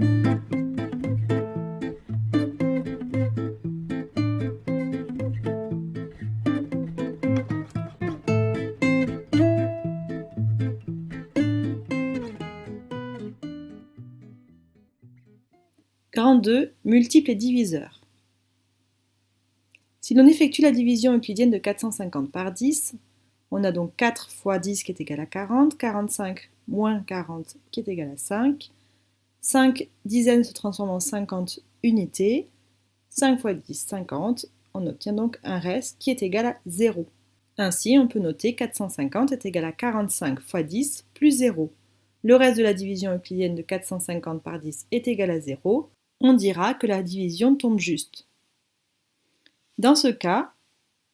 Grand 2, multiples et diviseurs. Si l'on effectue la division euclidienne de 450 par 10, on a donc 4 fois 10 qui est égal à 40, 45 moins 40 qui est égal à 5, 5 dizaines se transforment en 50 unités, 5 fois 10, 50, on obtient donc un reste qui est égal à 0. Ainsi, on peut noter 450 est égal à 45 fois 10 plus 0. Le reste de la division euclidienne de 450 par 10 est égal à 0. On dira que la division tombe juste. Dans ce cas,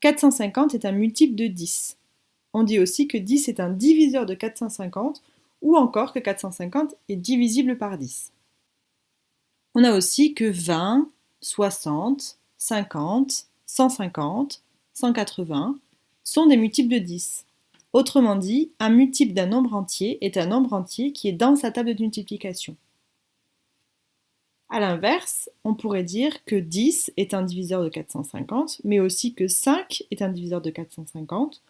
450 est un multiple de 10. On dit aussi que 10 est un diviseur de 450 ou encore que 450 est divisible par 10. On a aussi que 20, 60, 50, 150, 180 sont des multiples de 10. Autrement dit, un multiple d'un nombre entier est un nombre entier qui est dans sa table de multiplication. A l'inverse, on pourrait dire que 10 est un diviseur de 450, mais aussi que 5 est un diviseur de 450,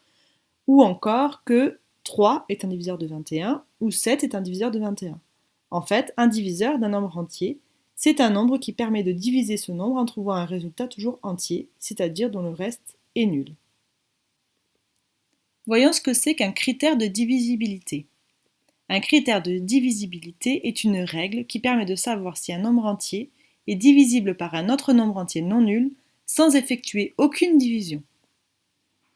ou encore que 3 est un diviseur de 21, ou 7 est un diviseur de 21. En fait, un diviseur d'un nombre entier, c'est un nombre qui permet de diviser ce nombre en trouvant un résultat toujours entier, c'est-à-dire dont le reste est nul. Voyons ce que c'est qu'un critère de divisibilité. Un critère de divisibilité est une règle qui permet de savoir si un nombre entier est divisible par un autre nombre entier non nul sans effectuer aucune division.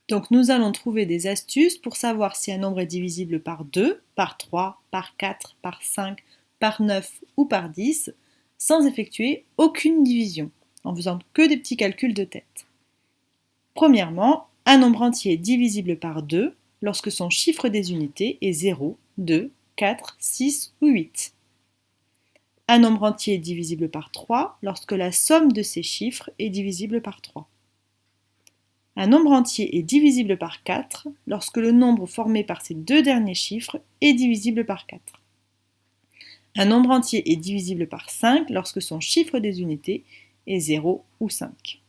Donc nous allons trouver des astuces pour savoir si un nombre est divisible par 2, par 3, par 4, par 5, par 9 ou par 10 sans effectuer aucune division, en faisant que des petits calculs de tête. Premièrement, un nombre entier est divisible par 2 lorsque son chiffre des unités est 0, 2, 4, 6 ou 8. Un nombre entier est divisible par 3 lorsque la somme de ses chiffres est divisible par 3. Un nombre entier est divisible par 4 lorsque le nombre formé par ses deux derniers chiffres est divisible par 4. Un nombre entier est divisible par 5 lorsque son chiffre des unités est 0 ou 5.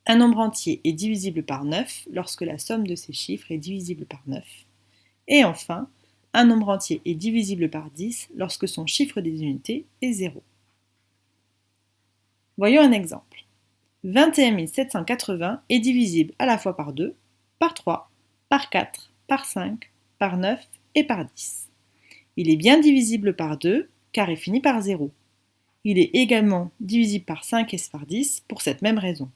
Un nombre entier est divisible par 9 lorsque la somme de ses chiffres est divisible par 9. Et enfin, un nombre entier est divisible par 10 lorsque son chiffre des unités est 0. Voyons un exemple. 21 780 est divisible à la fois par 2, par 3, par 4, par 5, par 9 et par 10. Il est bien divisible par 2 car il finit par 0. Il est également divisible par 5 et par 10 pour cette même raison.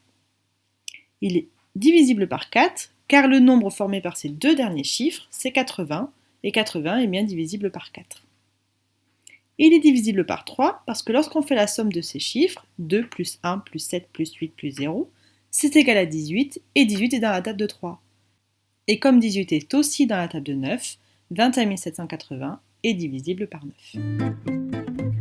Il est divisible par 4 car le nombre formé par ces deux derniers chiffres, c'est 80, et 80 est bien divisible par 4. Il est divisible par 3 parce que lorsqu'on fait la somme de ces chiffres, 2 plus 1 plus 7 plus 8 plus 0, c'est égal à 18, et 18 est dans la table de 3. Et comme 18 est aussi dans la table de 9, 21 780 est divisible par 9.